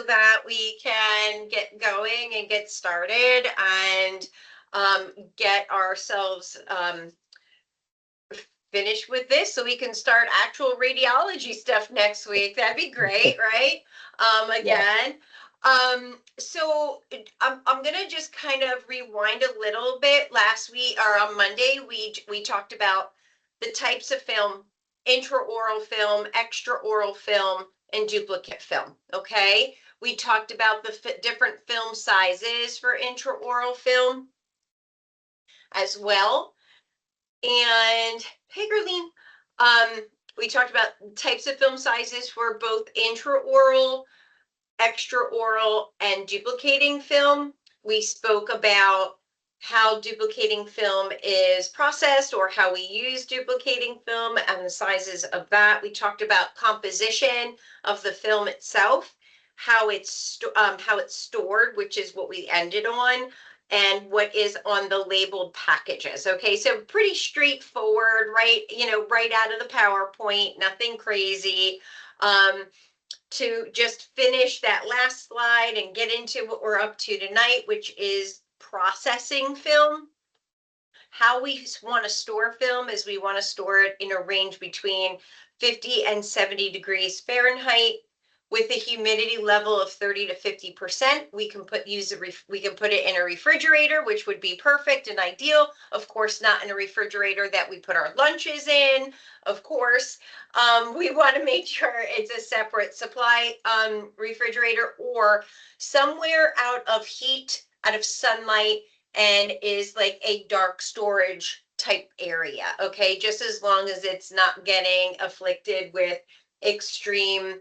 that we can get going and get started and get ourselves finished with this so we can start actual radiology stuff next week. That'd be great, right? Again. So I'm gonna just kind of rewind a little bit. Last week or on Monday, we talked about the types of film: intraoral film, extraoral film, and duplicate film. Okay, we talked about the different film sizes for intraoral film as well. And hey, Gerline, we talked about types of film sizes for both intraoral, extraoral, and duplicating film. We spoke about how duplicating film is processed or how we use duplicating film and the sizes of that. We talked about composition of the film itself, how it's stored, which is what we ended on, and what is on the labeled packages. Okay, so pretty straightforward, right? Right out of the PowerPoint, nothing crazy. To just finish that last slide and get into what we're up to tonight, which is processing film. How we want to store film is we want to store it in a range between 50 and 70 degrees Fahrenheit with a humidity level of 30 to 50%. We can put it in a refrigerator, which would be perfect and ideal. Of course, not in a refrigerator that we put our lunches in. Of course, we want to make sure it's a separate supply refrigerator or somewhere out of heat, out of sunlight, and is like a dark storage type area. Okay, just as long as it's not getting afflicted with extreme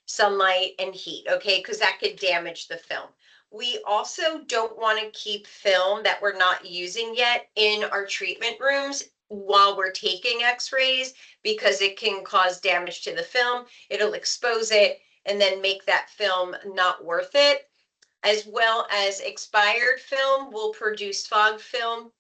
sunlight and heat, okay, because that could damage the film. We also don't want to keep film that we're not using yet in our treatment rooms while we're taking x-rays because it can cause damage to the film. It'll expose it and then make that film not worth it. As well as expired film will produce fog film.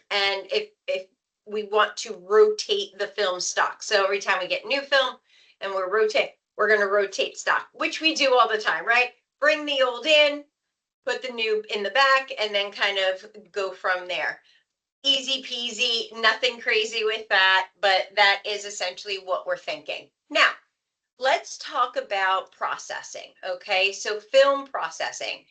And if we want to rotate the film stock, so every time we get new film and we're going to rotate stock, which we do all the time, right? Bring the old in, put the new in the back, and then kind of go from there. Easy peasy, nothing crazy with that, but that is essentially what we're thinking. Now, let's talk about processing, okay? So film processing.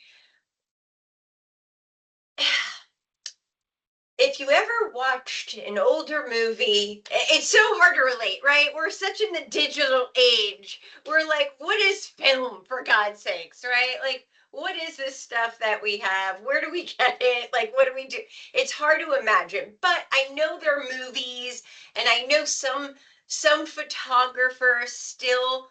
If you ever watched an older movie, it's so hard to relate, right? We're such in the digital age. We're like, what is film, for God's sakes, right? Like, what is this stuff that we have? Where do we get it? Like, what do we do? It's hard to imagine, but I know there are movies, and I know some photographers still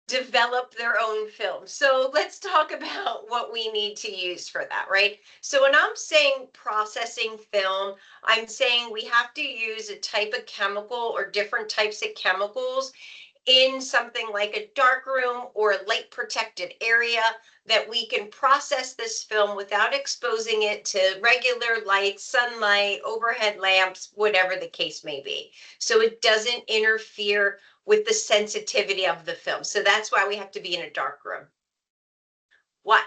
develop their own film. So let's talk about what we need to use for that, right? So when I'm saying processing film, I'm saying we have to use a type of chemical or different types of chemicals in something like a dark room or a light protected area that we can process this film without exposing it to regular light, sunlight, overhead lamps, whatever the case may be. So it doesn't interfere with the sensitivity of the film. So that's why we have to be in a dark room. What?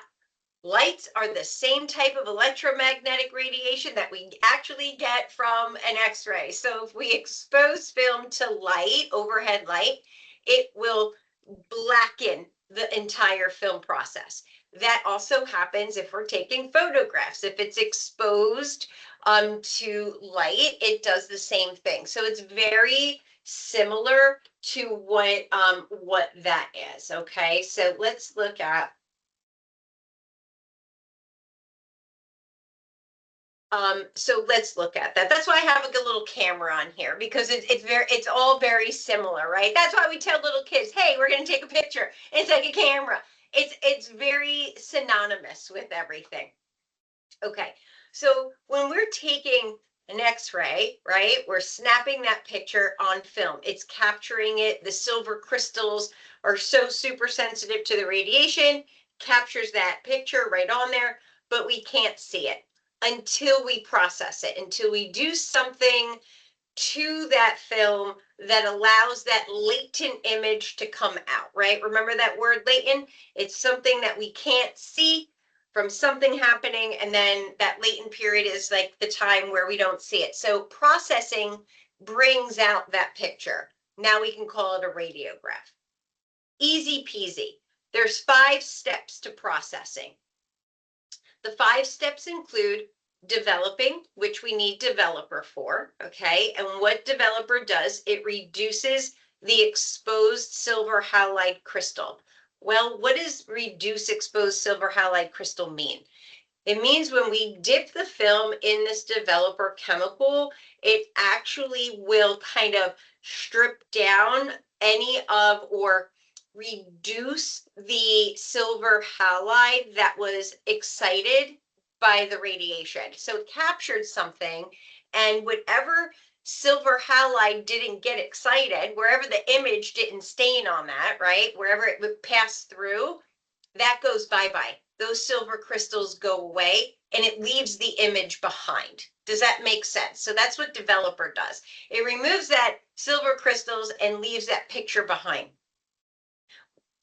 Lights are the same type of electromagnetic radiation that we actually get from an X-ray. So if we expose film to light, overhead light, it will blacken the entire film process. That also happens if we're taking photographs. If it's exposed to light, it does the same thing. So it's very similar to what that is. Okay, so let's look at let's look at that. That's why I have a little camera on here, because it's all very similar, right? That's why we tell little kids, hey, we're going to take a picture. It's like a camera. It's very synonymous with everything. Okay, so when we're taking an X-ray, right, we're snapping that picture on film. It's capturing it. The silver crystals are so super sensitive to the radiation, captures that picture right on there, but we can't see it until we process it, until we do something to that film that allows that latent image to come out, right? Remember that word latent? It's something that we can't see from something happening, and then that latent period is like the time where we don't see it. So processing brings out that picture. Now we can call it a radiograph. Easy peasy. There's 5 steps to processing. The 5 steps include developing, which we need developer for, okay? And what developer does, it reduces the exposed silver halide crystal. Well, what does reduce exposed silver halide crystal mean? It means when we dip the film in this developer chemical, it actually will kind of strip down any of or reduce the silver halide that was excited by the radiation. So it captured something, and whatever silver halide didn't get excited, wherever the image didn't stain on that, right? Wherever it would pass through, that goes bye-bye. Those silver crystals go away and it leaves the image behind. Does that make sense? So that's what developer does. It removes that silver crystals and leaves that picture behind.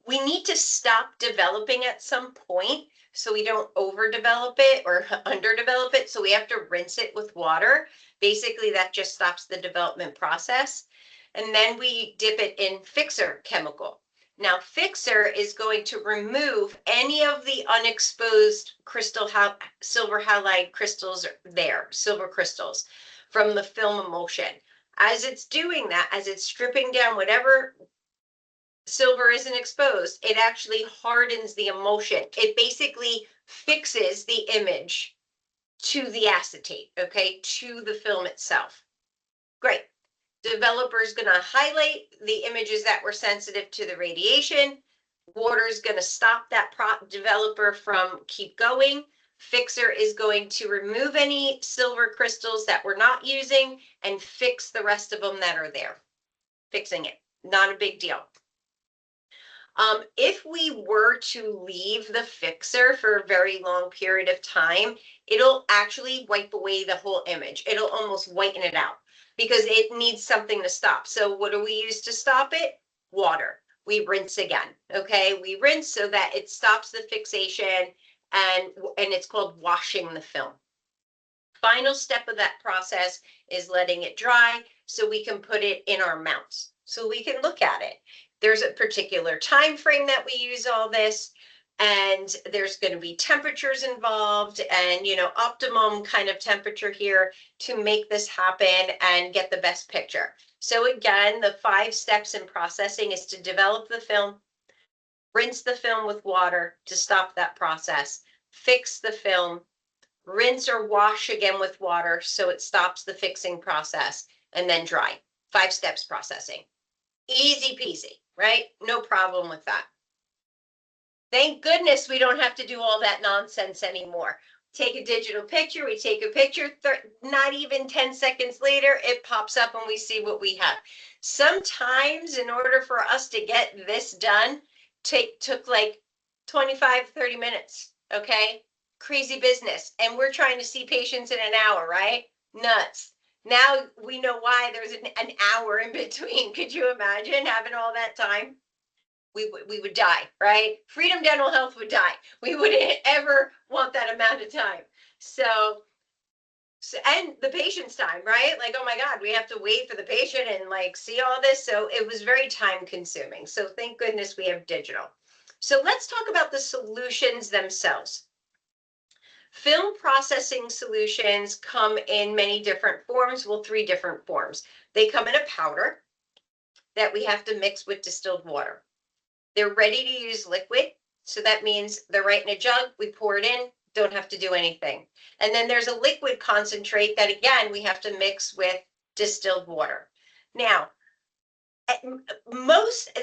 We need to stop developing at some point so we don't overdevelop it or underdevelop it. So we have to rinse it with water. Basically, that just stops the development process. And then we dip it in fixer chemical. Now, fixer is going to remove any of the unexposed silver halide crystals there, silver crystals, from the film emulsion. As it's doing that, as it's stripping down whatever silver isn't exposed, it actually hardens the emulsion. It basically fixes the image to the acetate, okay, to the film itself. Great. Developer is going to highlight the images that were sensitive to the radiation. Water is going to stop that developer from keep going. Fixer is going to remove any silver crystals that we're not using and fix the rest of them that are there. Fixing it, not a big deal. If we were to leave the fixer for a very long period of time, it'll actually wipe away the whole image. It'll almost whiten it out because it needs something to stop. So what do we use to stop it? Water. We rinse again, okay? We rinse so that it stops the fixation, and it's called washing the film. Final step of that process is letting it dry so we can put it in our mounts, so we can look at it. There's a particular time frame that we use all this, and there's going to be temperatures involved and, optimum kind of temperature here to make this happen and get the best picture. So again, the 5 steps in processing is to develop the film, rinse the film with water to stop that process, fix the film, rinse or wash again with water so it stops the fixing process, and then dry. 5 steps processing. Easy peasy, right? No problem with that. Thank goodness we don't have to do all that nonsense anymore. Take a digital picture, we take a picture, not even 10 seconds later, it pops up and we see what we have. Sometimes in order for us to get this done, took like 25, 30 minutes, okay? Crazy business. And we're trying to see patients in an hour, right? Nuts. Now we know why there's an hour in between. Could you imagine having all that time? We would die, right? Freedom Dental Health would die. We wouldn't ever want that amount of time. So and the patient's time, right? Like, oh my God, we have to wait for the patient and like see all this. So it was very time consuming. So thank goodness we have digital. So let's talk about the solutions themselves. Film processing solutions come in many different forms. Well, 3 different forms. They come in a powder that we have to mix with distilled water. They're ready to use liquid. So that means they're right in a jug. We pour it in, don't have to do anything. And then there's a liquid concentrate that, again, we have to mix with distilled water. Now,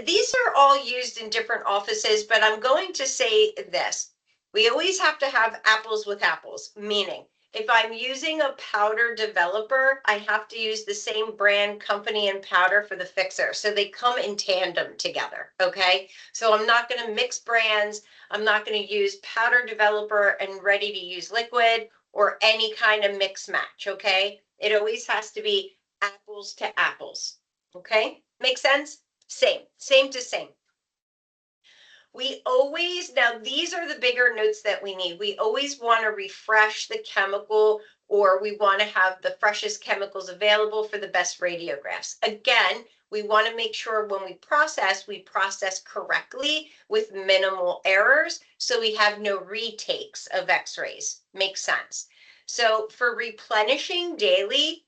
these are all used in different offices, but I'm going to say this. We always have to have apples with apples, meaning if I'm using a powder developer, I have to use the same brand, company, and powder for the fixer. So they come in tandem together, okay? So I'm not going to mix brands. I'm not going to use powder developer and ready to use liquid or any kind of mix match, okay? It always has to be apples to apples. Okay, make sense? Same to same. We always, now these are the bigger notes that we need. We always want to refresh the chemical, or we want to have the freshest chemicals available for the best radiographs. Again, we want to make sure when we process correctly with minimal errors, so we have no retakes of x-rays. Makes sense. So for replenishing daily,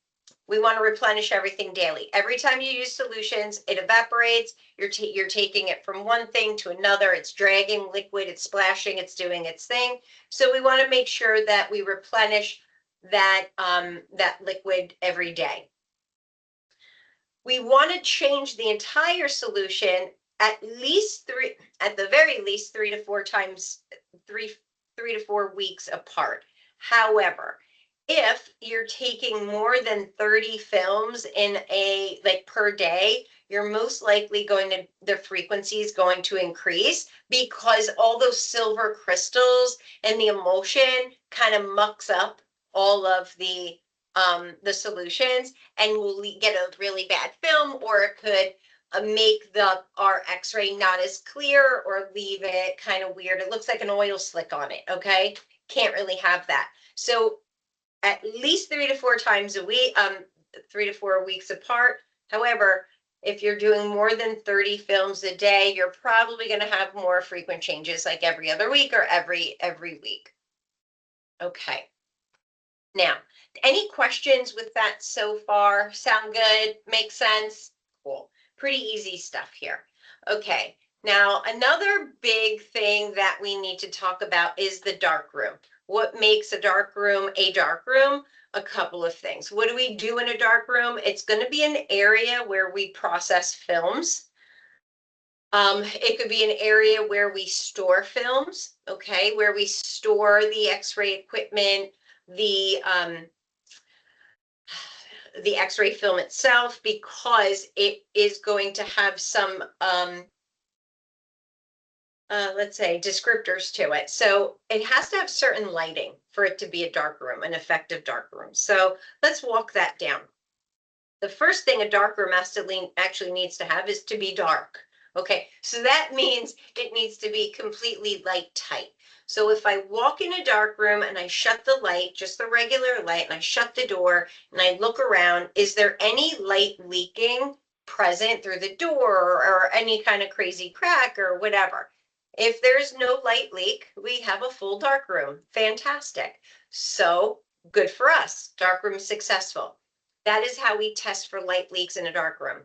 we want to replenish everything daily. Every time you use solutions, it evaporates. You're taking it from one thing to another. It's dragging liquid, it's splashing, it's doing its thing. So we want to make sure that we replenish that that liquid every day. We want to change the entire solution at the very least 3 to 4 times, 3 to 4 weeks apart. However, if you're taking more than 30 films in a per day, you're most likely the frequency is going to increase, because all those silver crystals and the emulsion kind of mucks up all of the solutions, and we'll get a really bad film, or it could make our x-ray not as clear, or leave it kind of weird. It looks like an oil slick on it. Okay, can't really have that. So at least 3 to 4 times a week, 3 to 4 weeks apart. However, if you're doing more than 30 films a day, you're probably going to have more frequent changes, like every other week or every week. Okay. Now, any questions with that so far? Sound good? Make sense? Cool. Pretty easy stuff here. Okay. Now, another big thing that we need to talk about is the dark room. What makes a dark room a dark room? A couple of things. What do we do in a dark room? It's going to be an area where we process films. It could be an area where we store films, okay, where we store the x-ray equipment, the x-ray film itself, because it is going to have some let's say descriptors to it. So it has to have certain lighting for it to be a dark room, an effective dark room. So let's walk that down. The first thing a dark room actually needs to have is to be dark. Okay, so that means it needs to be completely light tight. So if I walk in a dark room and I shut the light, just the regular light, and I shut the door and I look around, is there any light leaking present through the door, or any kind of crazy crack or whatever? If there's no light leak, we have a full dark room. Fantastic. So good for us. Dark room successful. That is how we test for light leaks in a dark room.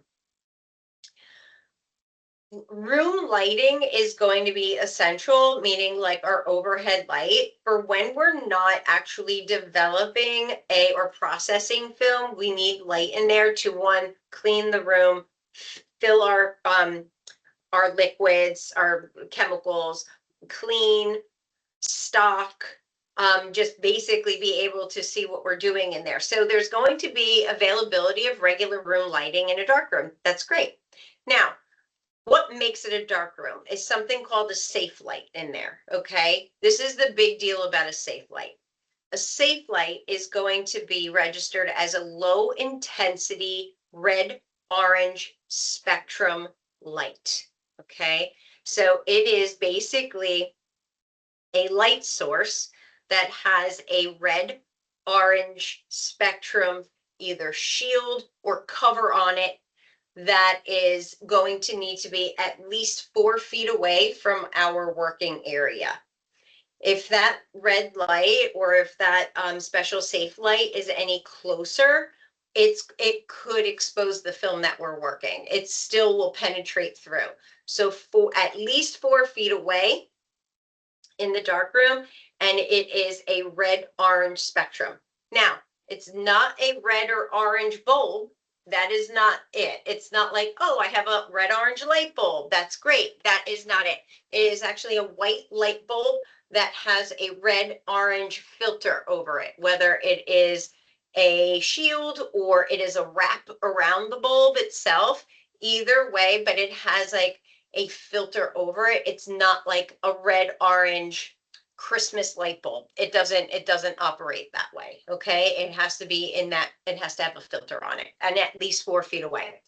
Room lighting is going to be essential, meaning like our overhead light, for when we're not actually developing or processing film. We need light in there to, one, clean the room, fill our liquids, our chemicals, clean, stock, just basically be able to see what we're doing in there. So there's going to be availability of regular room lighting in a dark room. That's great. Now, what makes it a dark room is something called a safe light in there. Okay, this is the big deal about a safe light. A safe light is going to be registered as a low intensity red orange spectrum light. Okay, so it is basically a light source that has a red orange spectrum, either shield or cover on it, that is going to need to be at least 4 feet away from our working area. If that red light, or if that special safe light is any closer, it could expose the film that we're working. It still will penetrate through. So at least 4 feet away in the dark room, and it is a red orange spectrum. Now, it's not a red or orange bulb. That is not it. It's not like, oh, I have a red orange light bulb. That's great. That is not it. It is actually a white light bulb that has a red orange filter over it, whether it is a shield or it is a wrap around the bulb itself. Either way, but it has like a filter over it. It's not like a red orange Christmas light bulb. It doesn't operate that way. Okay. It has to be in that, it has to have a filter on it and at least 4 feet away.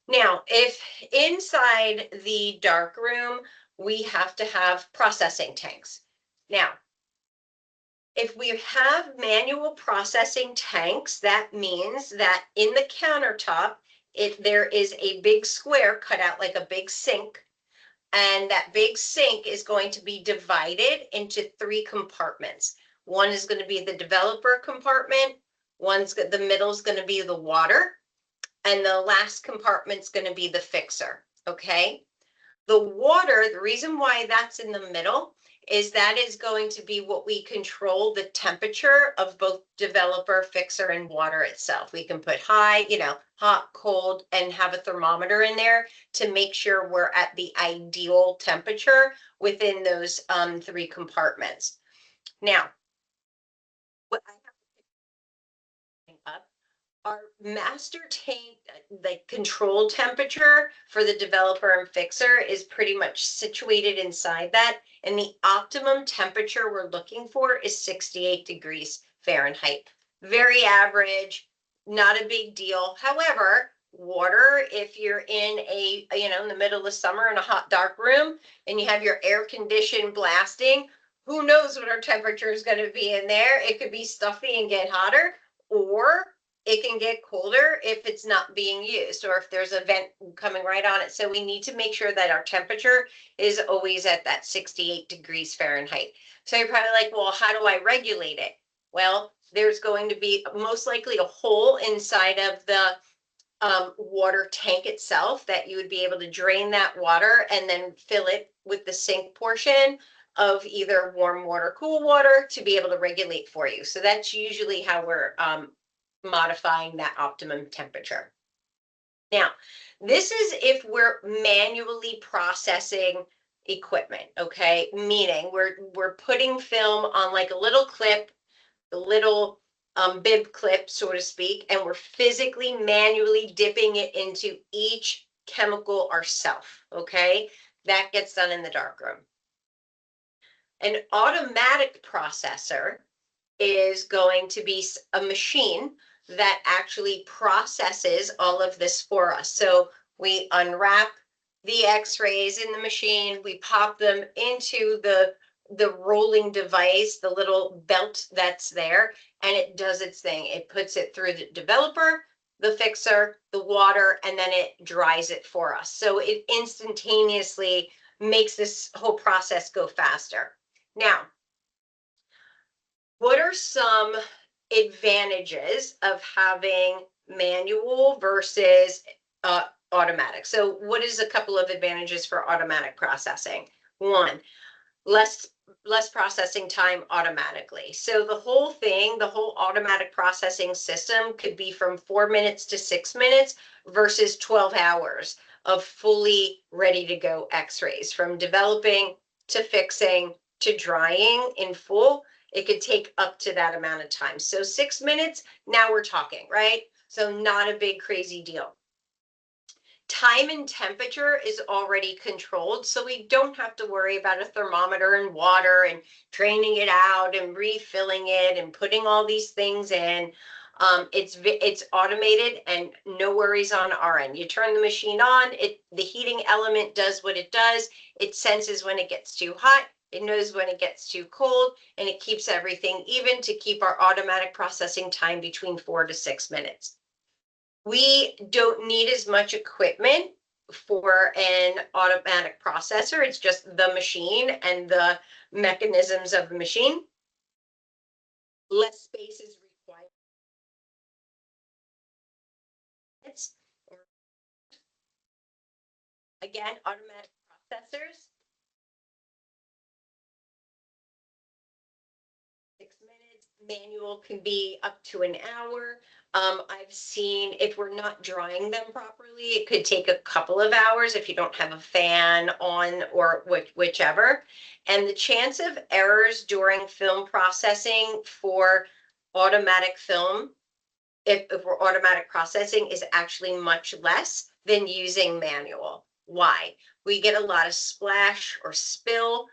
Now, if inside the dark room, we have to have processing tanks. Now, if we have manual processing tanks, that means that in the countertop, there is a big square cut out like a big sink, and that big sink is going to be divided into 3 compartments. One is going to be the developer compartment, the middle is going to be the water, and the last compartment's going to be the fixer. Okay. The water, the reason why that's in the middle is that is going to be what we control the temperature of both developer, fixer, and water itself. We can put high, hot, cold, and have a thermometer in there to make sure we're at the ideal temperature within those 3 compartments. Now, what I have to pick up, our master tank, the control temperature for the developer and fixer is pretty much situated inside that. And the optimum temperature we're looking for is 68 degrees Fahrenheit. Very average, not a big deal. However, water, if you're in in the middle of summer in a hot, dark room and you have your air conditioned blasting, who knows what our temperature is going to be in there? It could be stuffy and get hotter, or it can get colder if it's not being used or if there's a vent coming right on it. So we need to make sure that our temperature is always at that 68 degrees Fahrenheit. So you're probably like, well, how do I regulate it? Well, there's going to be most likely a hole inside of the water tank itself that you would be able to drain that water and then fill it with the sink portion of either warm water, cool water to be able to regulate for you. So that's usually how we're modifying that optimum temperature. Now, this is if we're manually processing equipment, okay? Meaning we're putting film on like a little clip, a little bib clip, so to speak, and we're physically manually dipping it into each chemical ourselves, okay? That gets done in the darkroom. An automatic processor is going to be a machine that actually processes all of this for us. So we unwrap the x-rays in the machine, we pop them into the rolling device, the little belt that's there, and it does its thing. It puts it through the developer, the fixer, the water, and then it dries it for us. So it instantaneously makes this whole process go faster. Now, what are some advantages of having manual versus automatic? So what is a couple of advantages for automatic processing? One, less processing time automatically. So the whole thing, the whole automatic processing system could be from 4 minutes to 6 minutes versus 12 hours of fully ready to go x-rays, from developing to fixing to drying in full. It could take up to that amount of time. So 6 minutes, now we're talking, right? So not a big crazy deal. Time and temperature is already controlled, so we don't have to worry about a thermometer and water and draining it out and refilling it and putting all these things in. It's automated and no worries on our end. You turn the machine on, the heating element does what it does. It senses when it gets too hot, it knows when it gets too cold, and it keeps everything even to keep our automatic processing time between 4 to 6 minutes. We don't need as much equipment for an automatic processor. It's just the machine and the mechanisms of the machine. Less space is required. Again, automatic processors. 6 minutes. Manual can be up to an hour. I've seen, if we're not drying them properly, it could take a couple of hours if you don't have a fan on or whichever. And the chance of errors during film processing for automatic film, if we're automatic processing, is actually much less than using manual. Why? We get a lot of splash or spill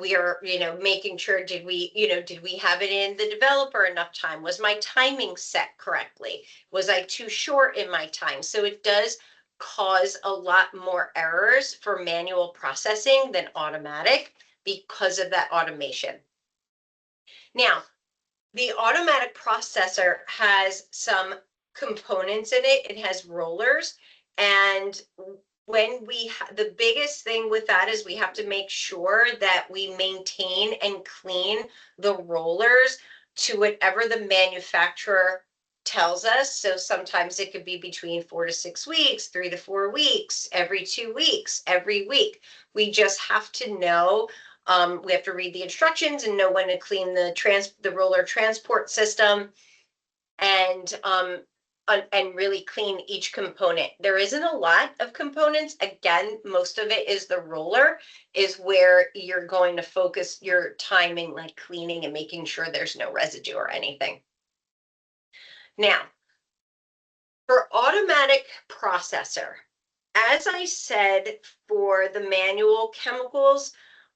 We are, making sure, did we have it in the developer enough time? Was my timing set correctly? Was I too short in my time? So it does cause a lot more errors for manual processing than automatic because of that automation. Now, the automatic processor has some components in it. It has rollers, and when the biggest thing with that is we have to make sure that we maintain and clean the rollers to whatever the manufacturer tells us. So sometimes it could be between 4 to 6 weeks, 3 to 4 weeks, every 2 weeks, every week. We just have to know. We have to read the instructions and know when to clean the roller transport system, and really clean each component. There isn't a lot of components. Again, most of it is the roller is where you're going to focus your time in, like cleaning and making sure there's no residue or anything. Now, for automatic processor, as I said, for the manual chemicals,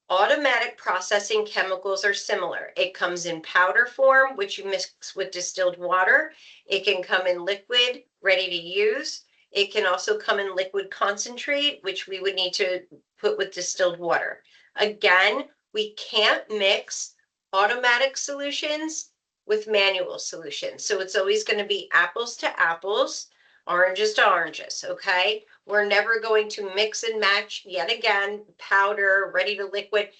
automatic processing chemicals are similar. It comes in powder form, which you mix with distilled water. It can come in liquid, ready to use. It can also come in liquid concentrate, which we would need to put with distilled water. Again, we can't mix automatic solutions with manual solutions. So it's always going to be apples to apples, oranges to oranges, okay? We're never going to mix and match, yet again, powder, ready to liquid.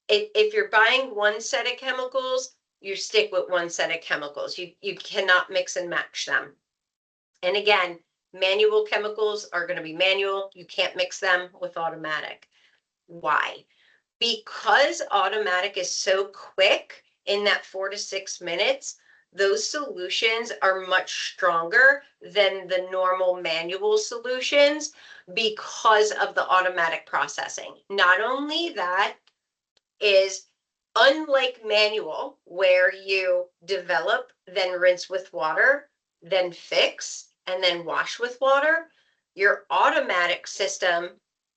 If you're buying one set of chemicals, you stick with one set of chemicals. You cannot mix and match them. And again, manual chemicals are going to be manual. You can't mix them with automatic. Why? Because automatic is so quick in that 4 to 6 minutes, those solutions are much stronger than the normal manual solutions because of the automatic processing. Not only that, is unlike manual, where you develop, then rinse with water, then fix, and then wash with water, your automatic system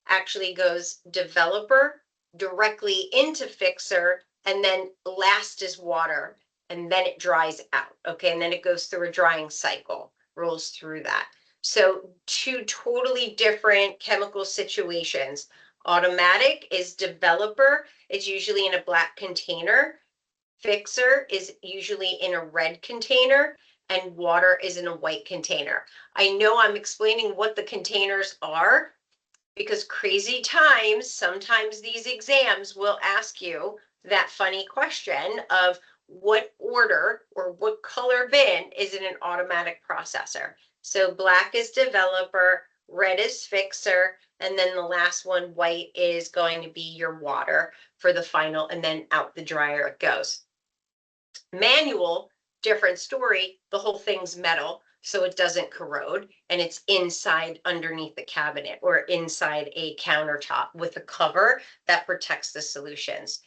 actually goes developer directly into fixer, and then last is water, and then it dries out. Okay, and then it goes through a drying cycle, rolls through that. So two totally different chemical situations. Automatic is developer. It's usually in a black container. Fixer is usually in a red container, and water is in a white container. I know I'm explaining what the containers are because crazy times, sometimes these exams will ask you that funny question of what order or what color bin is in an automatic processor. So black is developer, red is fixer, and then the last one, white, is going to be your water for the final, and then out the dryer it goes. Manual, different story. The whole thing's metal, so it doesn't corrode, and it's inside underneath the cabinet or inside a countertop with a cover that protects the solutions.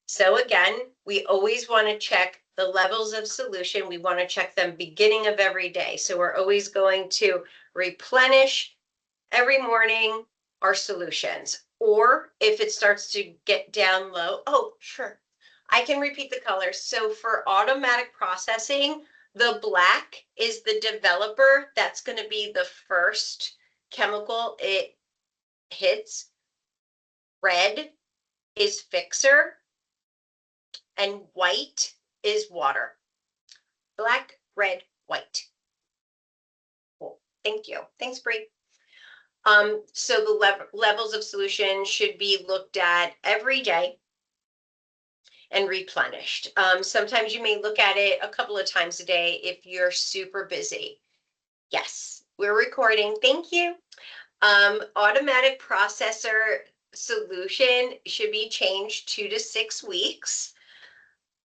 So again, we always want to check the levels of solution. We want to check them beginning of every day. So we're always going to replenish every morning our solutions. Or if it starts to get down low, oh, sure, I can repeat the colors. So for automatic processing, the black is the developer. That's going to be the first chemical it hits. Red is fixer, and white is water. Black, red, white. Cool. Thank you. Thanks, Bree. So the levels of solution should be looked at every day and replenished. Sometimes you may look at it a couple of times a day if you're super busy. Yes, we're recording. Thank you. Automatic processor solution should be changed 2 to 6 weeks.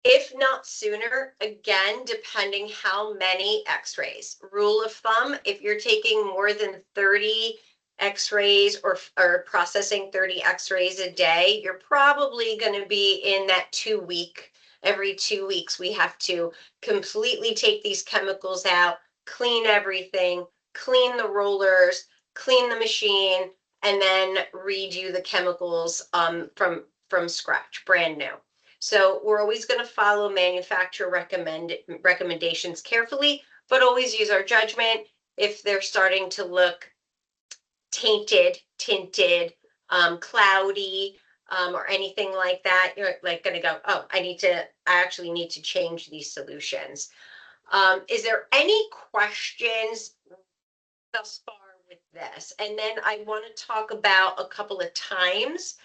If not sooner, again, depending how many x-rays. Rule of thumb, if you're taking more than 30 x-rays or processing 30 x-rays a day, you're probably going to be in that 2 week. Every 2 weeks, we have to completely take these chemicals out, clean everything, clean the rollers, clean the machine, and then redo the chemicals from from scratch, brand new. So we're always going to follow manufacturer recommendations carefully, but always use our judgment. If they're starting to look tainted, tinted, cloudy, or anything like that, you're like going to go, oh, I actually need to change these solutions. Is there any questions thus far with this? And then I want to talk about a couple of times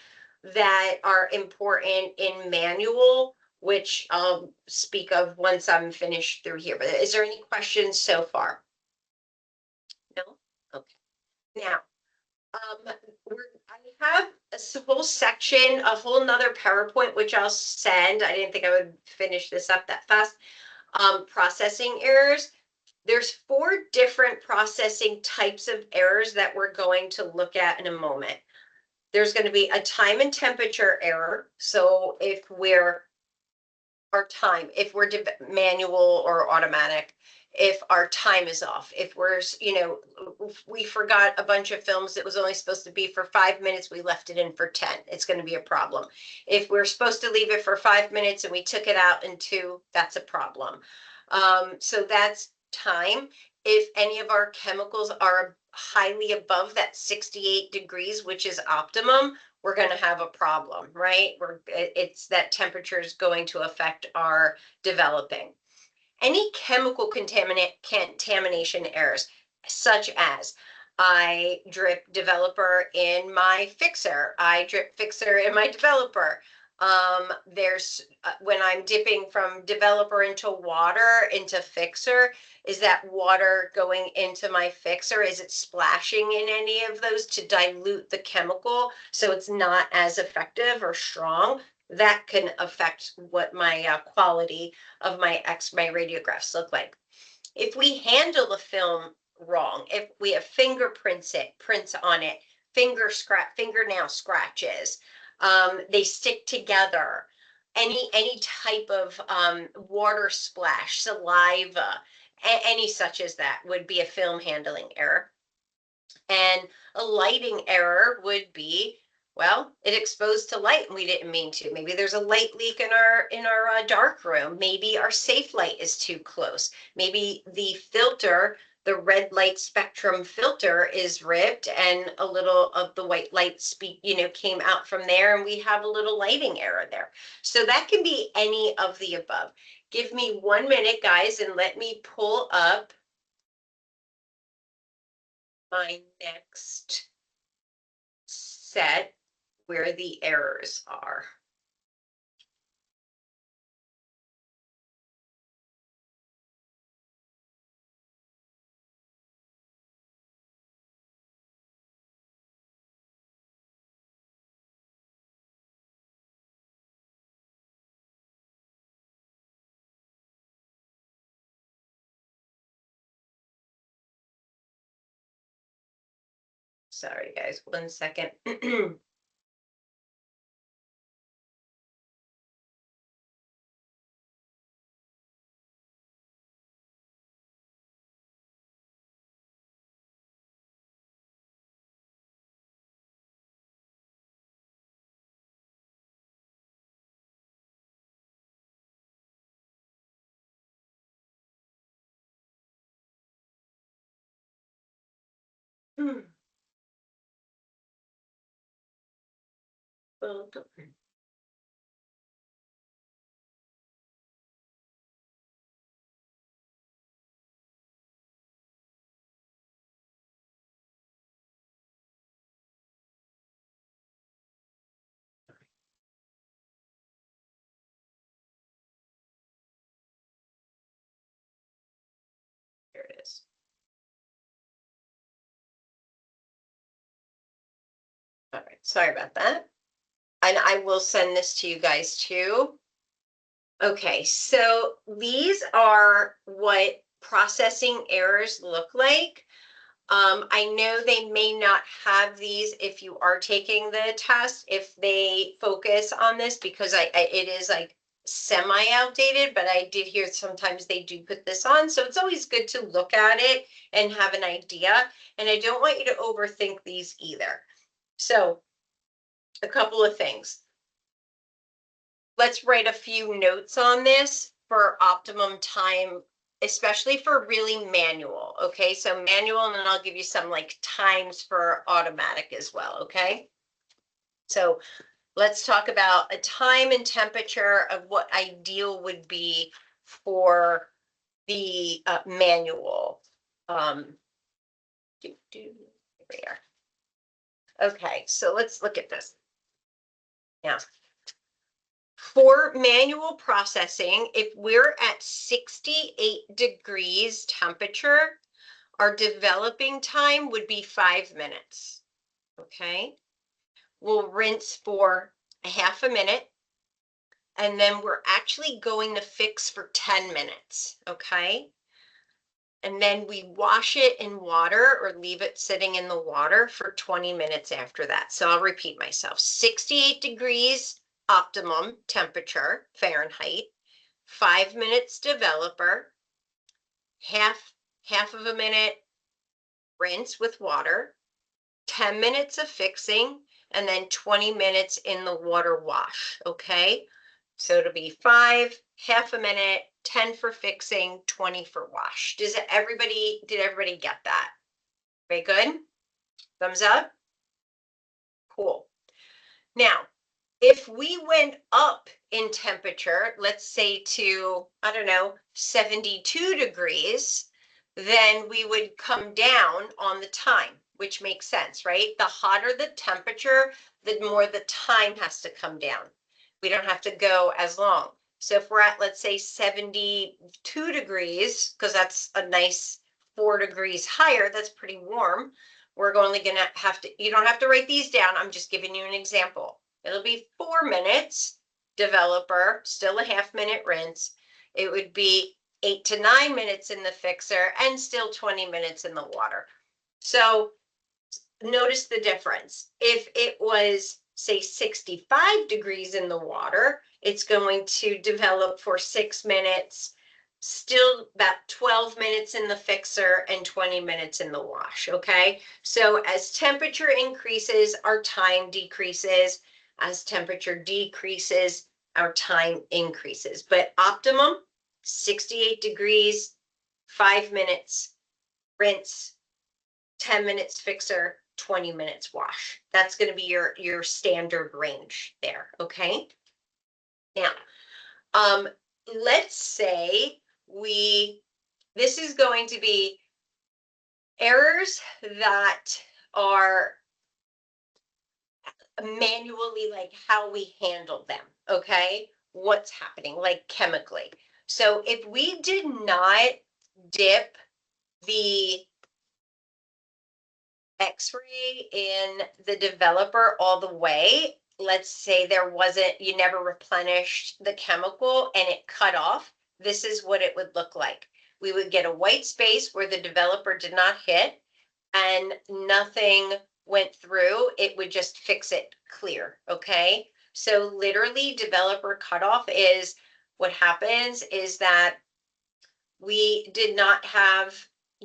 that are important in manual, which I'll speak of once I'm finished through here. But is there any questions so far? No? Okay. Now, I have a whole section, a whole nother PowerPoint, which I'll send. I didn't think I would finish this up that fast. Processing errors. There's 4 different processing types of errors that we're going to look at in a moment. There's going to be a time and temperature error. So if we're if we're manual or automatic, if our time is off, if if we forgot a bunch of films that was only supposed to be for 5 minutes, we left it in for 10, it's going to be a problem. If we're supposed to leave it for 5 minutes and we took it out in 2, that's a problem. So that's time. If any of our chemicals are highly above that 68 degrees, which is optimum, we're going to have a problem, right? It's that temperature is going to affect our developing. Any chemical contamination errors, such as I drip developer in my fixer, I drip fixer in my developer. There's when I'm dipping from developer into water into fixer, is that water going into my fixer? Is it splashing in any of those to dilute the chemical so it's not as effective or strong? That can affect what my quality of my radiographs look like. If we handle the film wrong, if we have prints on it, fingernail scratches, they stick together, any type of water splash, saliva, any such as that would be a film handling error. And a lighting error would be, well, it exposed to light and we didn't mean to. Maybe there's a light leak in our dark room. Maybe our safe light is too close. Maybe the filter, the red light spectrum filter, is ripped and a little of the white light came out from there, and we have a little lighting error there. So that can be any of the above. Give me 1 minute, guys, and let me pull up my next set where the errors are. Sorry, guys, 1 second. Well, here it is. All right, sorry about that. And I will send this to you guys too. Okay, so these are what processing errors look like. I know they may not have these if you are taking the test, if they focus on this, because it is like semi outdated, but I did hear sometimes they do put this on. So it's always good to look at it and have an idea. And I don't want you to overthink these either. So a couple of things. let's write a few notes on this for optimum time, especially for really manual. Okay, so manual, and then I'll give you some like times for automatic as well. Okay, so let's talk about a time and temperature of what ideal would be for the manual. Here we are. Okay, so let's look at this. Now, for manual processing, if we're at 68 degrees temperature, our developing time would be 5 minutes. Okay, we'll rinse for a half a minute, and then we're actually going to fix for 10 minutes. Okay, and then we wash it in water or leave it sitting in the water for 20 minutes after that. So I'll repeat myself. 68 degrees optimum temperature Fahrenheit, 5 minutes developer, half of a minute rinse with water, 10 minutes of fixing, and then 20 minutes in the water wash. Okay, so it'll be 5, half a minute, 10 for fixing, 20 for wash. Did everybody get that? Very good. Thumbs up. Cool. Now, if we went up in temperature, let's say to, I don't know, 72 degrees, then we would come down on the time, which makes sense, right? The hotter the temperature, the more the time has to come down. We don't have to go as long. So if we're at, let's say, 72 degrees, because that's a nice 4 degrees higher, that's pretty warm. We're only going to have to, you don't have to write these down. I'm just giving you an example. It'll be 4 minutes developer, still a half minute rinse. It would be 8 to 9 minutes in the fixer and still 20 minutes in the water. So notice the difference. If it was, say, 65 degrees in the water, it's going to develop for 6 minutes, still about 12 minutes in the fixer and 20 minutes in the wash. Okay, so as temperature increases, our time decreases. As temperature decreases, our time increases. But optimum, 68 degrees, 5 minutes rinse, 10 minutes fixer, 20 minutes wash. That's going to be your standard range there. Okay, now let's say this is going to be errors that are manually, like how we handle them. Okay, what's happening like chemically. So if we did not dip the X-ray in the developer all the way, let's say you never replenished the chemical and it cut off, this is what it would look like. We would get a white space where the developer did not hit and nothing went through. It would just fix it clear. Okay, so literally developer cutoff is what happens is that we did not have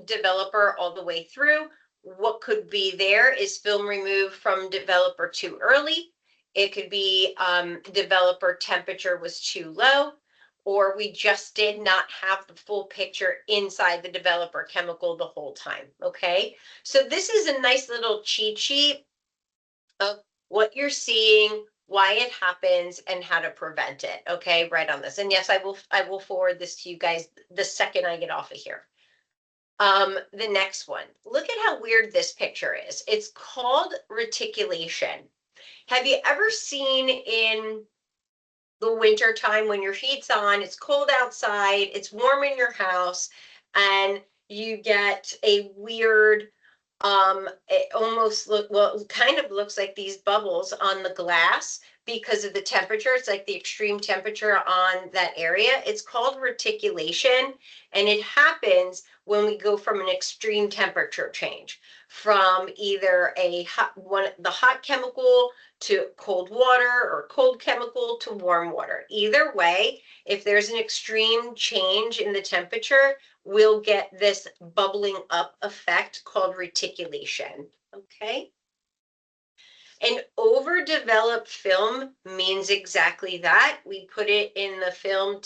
developer all the way through. What could be there is film removed from developer too early. It could be developer temperature was too low, or we just did not have the full picture inside the developer chemical the whole time. Okay, so this is a nice little cheat sheet of what you're seeing, why it happens, and how to prevent it. Okay, right on this. And yes, I will forward this to you guys the second I get off of here. The next one, look at how weird this picture is. It's called reticulation. Have you ever seen in the winter time when your heat's on, it's cold outside, it's warm in your house, and you get a weird, it almost kind of looks like these bubbles on the glass because of the temperature. It's like the extreme temperature on that area. It's called reticulation, and it happens when we go from an extreme temperature change from either the hot chemical to cold water or cold chemical to warm water. Either way, if there's an extreme change in the temperature, we'll get this bubbling up effect called reticulation. Okay. An overdeveloped film means exactly that. We put it in the film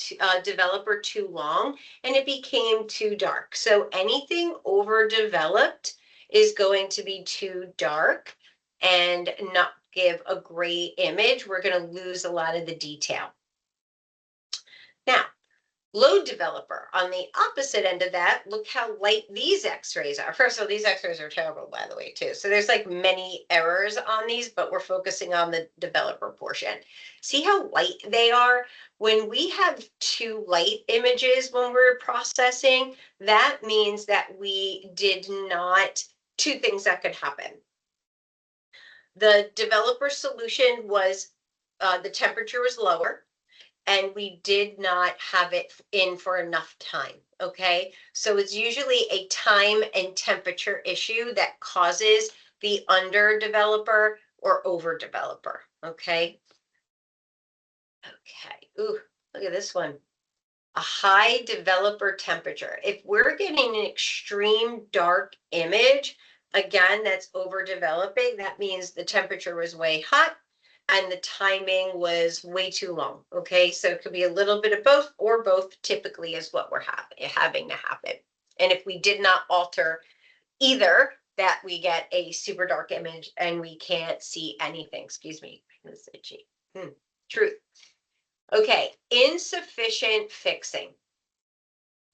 developer too long and it became too dark. So anything overdeveloped is going to be too dark and not give a great image. We're going to lose a lot of the detail. Now, low developer, on the opposite end of that, look how light these x-rays are. First of all, these x-rays are terrible, by the way, too. So there's like many errors on these, but we're focusing on the developer portion. See how light they are? When we have too light images when we're processing, that means that we did not, two things that could happen. The developer solution was, the temperature was lower, and we did not have it in for enough time. Okay, so it's usually a time and temperature issue that causes the underdeveloper or overdeveloper. Okay. Okay. Ooh, look at this one. A high developer temperature. If we're getting an extreme dark image, again, that's overdeveloping. That means the temperature was way hot and the timing was way too long. Okay, so it could be a little bit of both, or both typically is what we're having to happen. And if we did not alter either, that we get a super dark image and we can't see anything. Excuse me, it's itchy. Truth. Okay, insufficient fixing.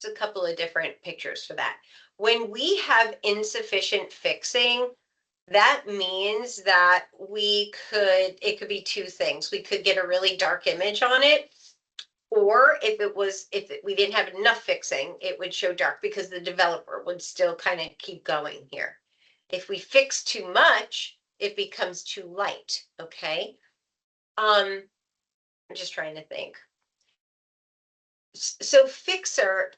There's a couple of different pictures for that. When we have insufficient fixing, that means that it could be two things. We could get a really dark image on it, or we didn't have enough fixing, it would show dark because the developer would still kind of keep going here. If we fix too much, it becomes too light, okay? I'm just trying to think. So fixer,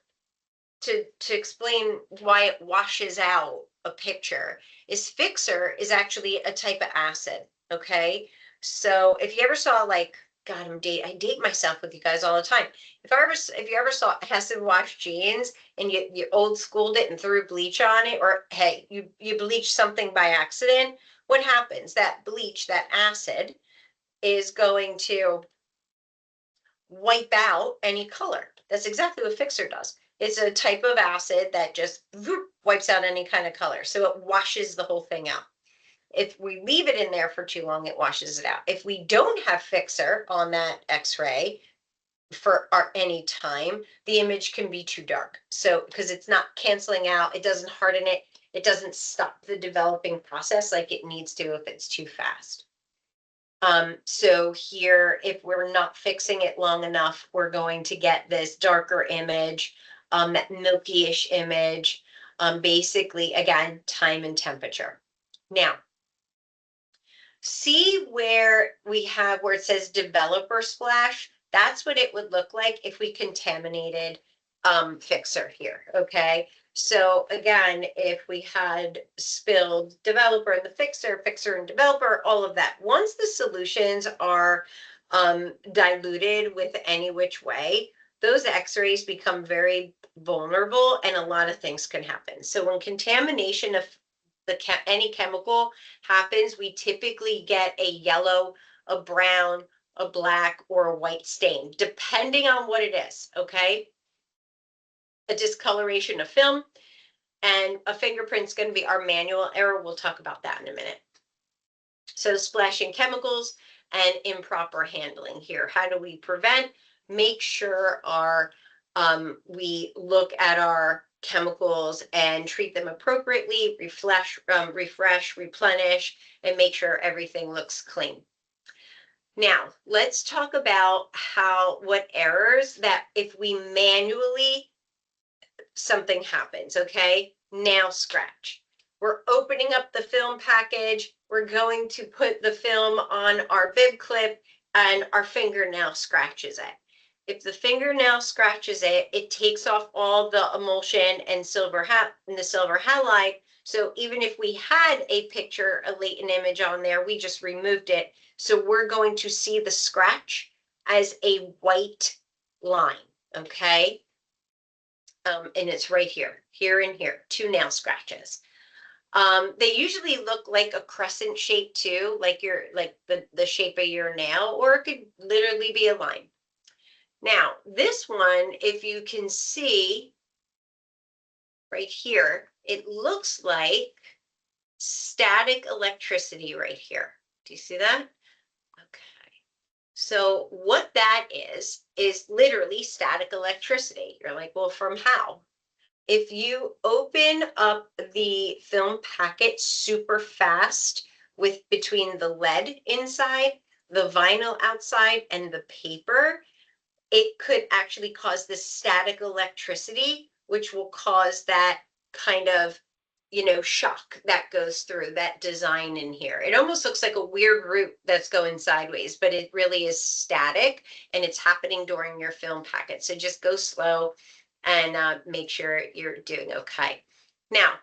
to explain why it washes out a picture, is fixer is actually a type of acid. Okay, so if you ever saw, like, God, I date myself with you guys all the time. If you ever saw acid wash jeans and you old schooled it and threw bleach on it, or hey, you bleached something by accident, what happens? That bleach, that acid, is going to wipe out any color. That's exactly what fixer does. It's a type of acid that just wipes out any kind of color. So it washes the whole thing out. If we leave it in there for too long, it washes it out. If we don't have fixer on that x-ray for any time, the image can be too dark. So because it's not canceling out, it doesn't harden it, it doesn't stop the developing process like it needs to if it's too fast. So here, if we're not fixing it long enough, we're going to get this darker image, that milky-ish image, basically, again, time and temperature. Now, see where it says developer splash? That's what it would look like if we contaminated fixer here, okay? So again, if we had spilled developer and the fixer and developer, all of that. Once the solutions are diluted with any which way, those x-rays become very vulnerable and a lot of things can happen. So when contamination of any chemical happens, we typically get a yellow, a brown, a black, or a white stain, depending on what it is, okay? A discoloration of film, and a fingerprint's going to be our manual error. We'll talk about that in a minute. So splashing chemicals and improper handling here. How do we prevent? Make sure we look at our chemicals and treat them appropriately, refresh, replenish, and make sure everything looks clean. Now, let's talk about what errors that if we manually, something happens, okay? Nail scratch. We're opening up the film package. We're going to put the film on our bib clip and our fingernail scratches it. If the fingernail scratches it, it takes off all the emulsion and the silver halide. So even if we had a picture, a latent image on there, we just removed it. So we're going to see the scratch as a white line, okay? And it's right here, and here, 2 nail scratches. They usually look like a crescent shape too, like the shape of your nail, or it could literally be a line. Now, this one, if you can see right here, it looks like static electricity right here. Do you see that? Okay. So what that is literally static electricity. You're like, well, from how? If you open up the film packet super fast with between the lead inside, the vinyl outside, and the paper, it could actually cause this static electricity, which will cause that kind of, shock that goes through that design in here. It almost looks like a weird root that's going sideways, but it really is static and it's happening during your film packet. So just go slow and make sure you're doing okay. Now,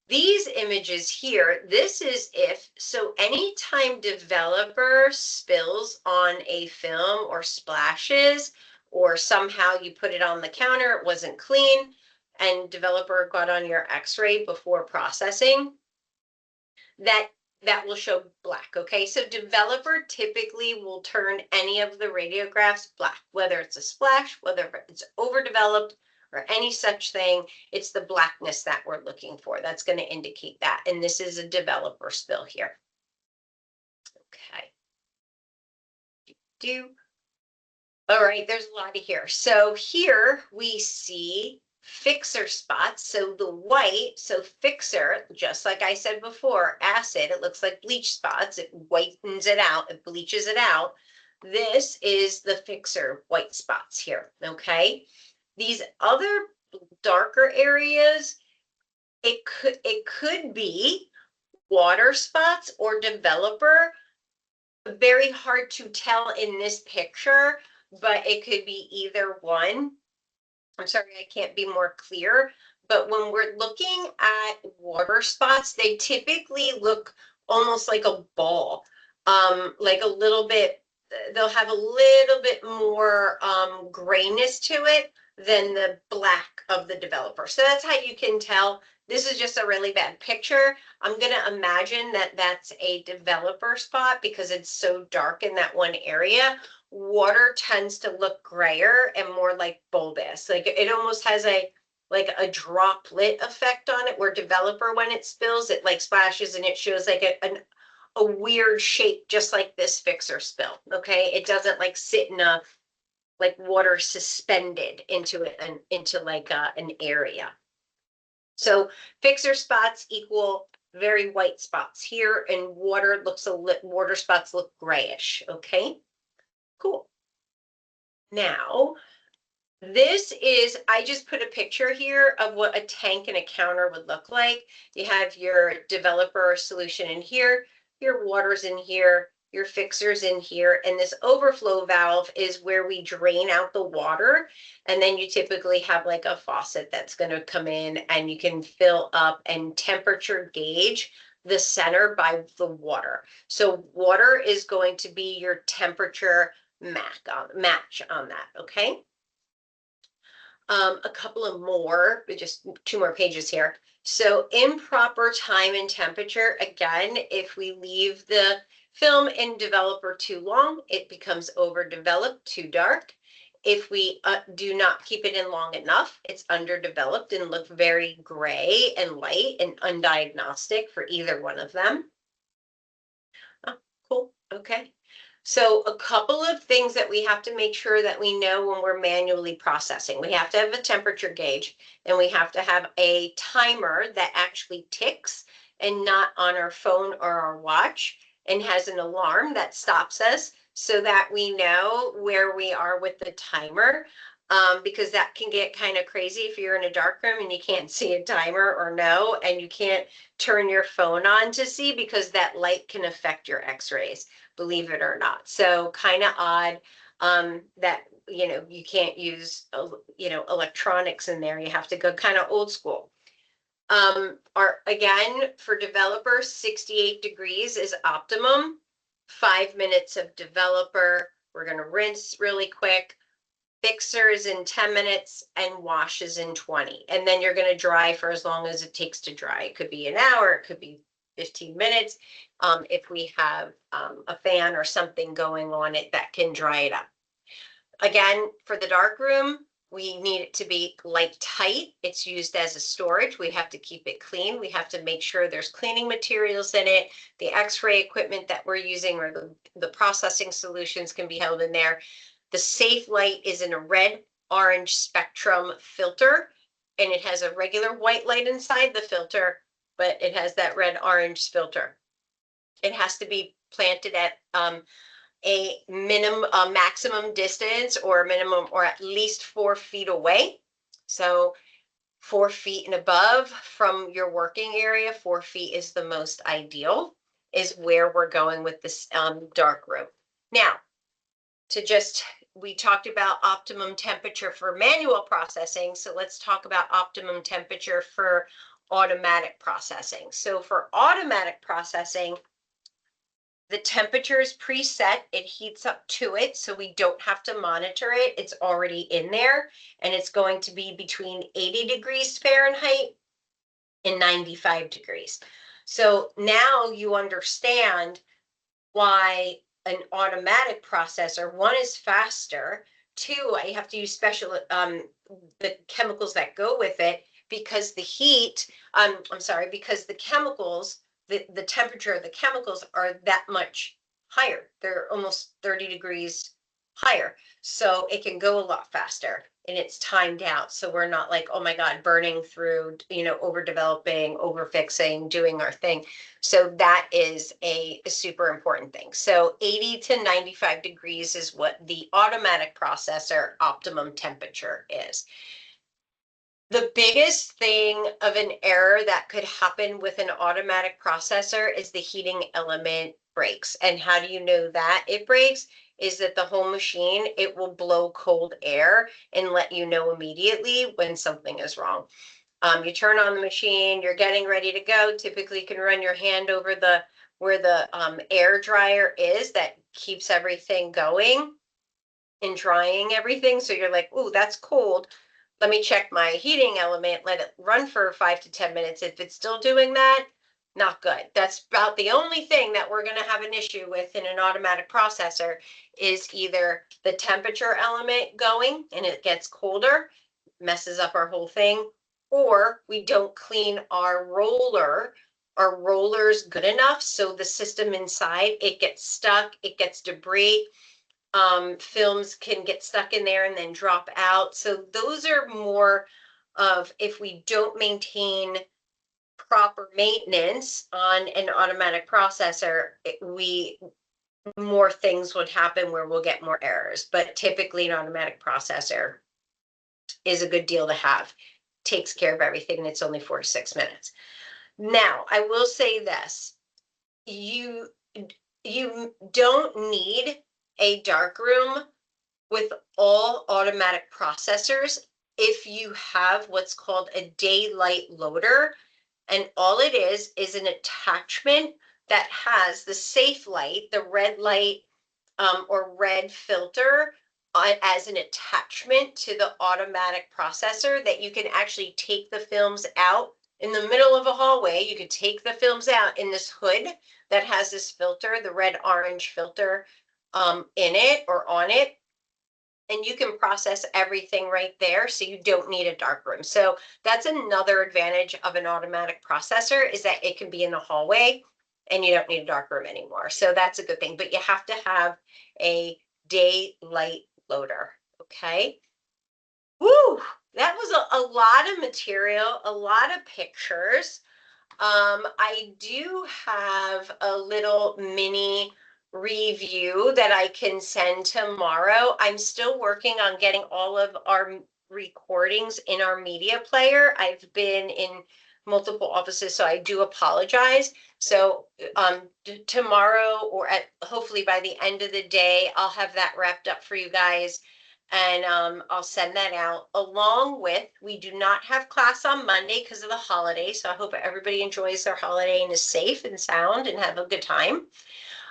these images here, this is so anytime developer spills on a film or splashes, or somehow you put it on the counter, it wasn't clean, and developer got on your x-ray before processing, that will show black, okay? So developer typically will turn any of the radiographs black, whether it's a splash, whether it's overdeveloped, or any such thing. It's the blackness that we're looking for. That's going to indicate that. And this is a developer spill here. Okay. All right, there's a lot of here. So here we see fixer spots. So the white, so fixer, just like I said before, acid, it looks like bleach spots. It whitens it out, it bleaches it out. This is the fixer white spots here, okay? These other darker areas, it could be water spots or developer. Very hard to tell in this picture, but it could be either one. I'm sorry, I can't be more clear, but when we're looking at water spots, they typically look almost like a ball, like a little bit, they'll have a little bit more grayness to it than the black of the developer. So that's how you can tell. This is just a really bad picture. I'm going to imagine that that's a developer spot because it's so dark in that one area. Water tends to look grayer and more like bulbous. Like it almost has a droplet effect on it, where developer, when it spills, it like splashes and it shows like a weird shape, just like this fixer spill. Okay, it doesn't like sit in a like water suspended into it and into like an area. So fixer spots equal very white spots here, and water spots look grayish. Okay, cool. Now, I just put a picture here of what a tank and a counter would look like. You have your developer solution in here, your water's in here, your fixer's in here, and this overflow valve is where we drain out the water. And then you typically have like a faucet that's going to come in and you can fill up and temperature gauge the center by the water. So water is going to be your temperature match on that, okay? A couple of more, just 2 more pages here. So improper time and temperature, again, if we leave the film in developer too long, it becomes overdeveloped, too dark. If we do not keep it in long enough, it's underdeveloped and look very gray and light and undiagnostic for either one of them. Oh, cool, okay. So a couple of things that we have to make sure that we know when we're manually processing. We have to have a temperature gauge, and we have to have a timer that actually ticks and not on our phone or our watch, and has an alarm that stops us so that we know where we are with the timer. Because that can get kind of crazy if you're in a dark room and you can't see a timer or no, and you can't turn your phone on to see because that light can affect your x-rays, believe it or not. So kind of odd that, you can't use, electronics in there. You have to go kind of old school. Again, for developers, 68 degrees is optimum. 5 minutes of developer. We're going to rinse really quick. fixers in 10 minutes and washes in 20. And then you're going to dry for as long as it takes to dry. It could be an hour, it could be 15 minutes. If we have a fan or something going on it that can dry it up. Again, for the dark room, we need it to be light tight. It's used as a storage. We have to keep it clean. We have to make sure there's cleaning materials in it. The X-ray equipment that we're using or the processing solutions can be held in there. The safe light is in a red-orange spectrum filter, and it has a regular white light inside the filter, but it has that red-orange filter. It has to be planted at a maximum distance or minimum or at least 4 feet away. So 4 feet and above from your working area, 4 feet is the most ideal, is where we're going with this dark room. Now, we talked about optimum temperature for manual processing. So let's talk about optimum temperature for automatic processing. So for automatic processing, the temperature is preset. It heats up to it, so we don't have to monitor it. It's already in there, and it's going to be between 80 degrees Fahrenheit and 95 degrees. So now you understand why an automatic processor, one, is faster. Two, I have to use special the chemicals that go with it because the heat, because the chemicals, the temperature of the chemicals are that much higher. They're almost 30 degrees higher. So it can go a lot faster and it's timed out. So we're not like, oh my God, burning through, overdeveloping, overfixing, doing our thing. So that is a super important thing. So 80 to 95 degrees is what the automatic processor optimum temperature is. The biggest thing of an error that could happen with an automatic processor is the heating element breaks. And how do you know that it breaks? Is that the whole machine, it will blow cold air and let you know immediately when something is wrong. You turn on the machine, you're getting ready to go. Typically you can run your hand over where the air dryer is that keeps everything going and drying everything. So you're like, ooh, that's cold. Let me check my heating element, let it run for 5 to 10 minutes. If it's still doing that, not good. That's about the only thing that we're going to have an issue with in an automatic processor is either the temperature element going and it gets colder, messes up our whole thing, or we don't clean our roller's good enough. So the system inside, it gets stuck, it gets debris. Films can get stuck in there and then drop out. So those are more of if we don't maintain proper maintenance on an automatic processor, more things would happen where we'll get more errors. But typically an automatic processor is a good deal to have. Takes care of everything and it's only 4 to 6 minutes. Now, I will say this. You don't need a dark room with all automatic processors if you have what's called a daylight loader. And all it is an attachment that has the safe light, the red light or red filter as an attachment to the automatic processor that you can actually take the films out in the middle of a hallway. You could take the films out in this hood that has this filter, the red-orange filter in it or on it, and you can process everything right there, so you don't need a dark room. So that's another advantage of an automatic processor is that it can be in the hallway and you don't need a dark room anymore. So that's a good thing, but you have to have a daylight loader, okay? Woo, that was a lot of material, a lot of pictures. I do have a little mini review that I can send tomorrow. I'm still working on getting all of our recordings in our media player. I've been in multiple offices, so I do apologize. So tomorrow or hopefully by the end of the day, I'll have that wrapped up for you guys. And I'll send that out along with, we do not have class on Monday because of the holiday. So I hope everybody enjoys their holiday and is safe and sound and have a good time.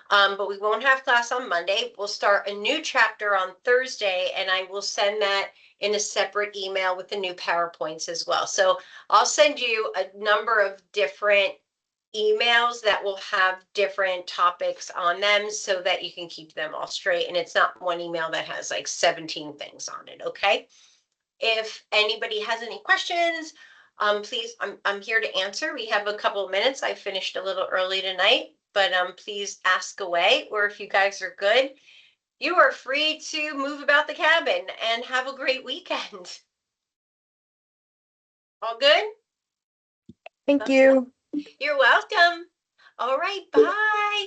But we won't have class on Monday. We'll start a new chapter on Thursday, and I will send that in a separate email with the new PowerPoints as well. So I'll send you a number of different emails that will have different topics on them so that you can keep them all straight. And it's not one email that has like 17 things on it. Okay. If anybody has any questions, please, I'm here to answer. We have a couple of minutes. I finished a little early tonight, but please ask away. Or if you guys are good, you are free to move about the cabin and have a great weekend. All good? Thank you. You're welcome. All right, bye.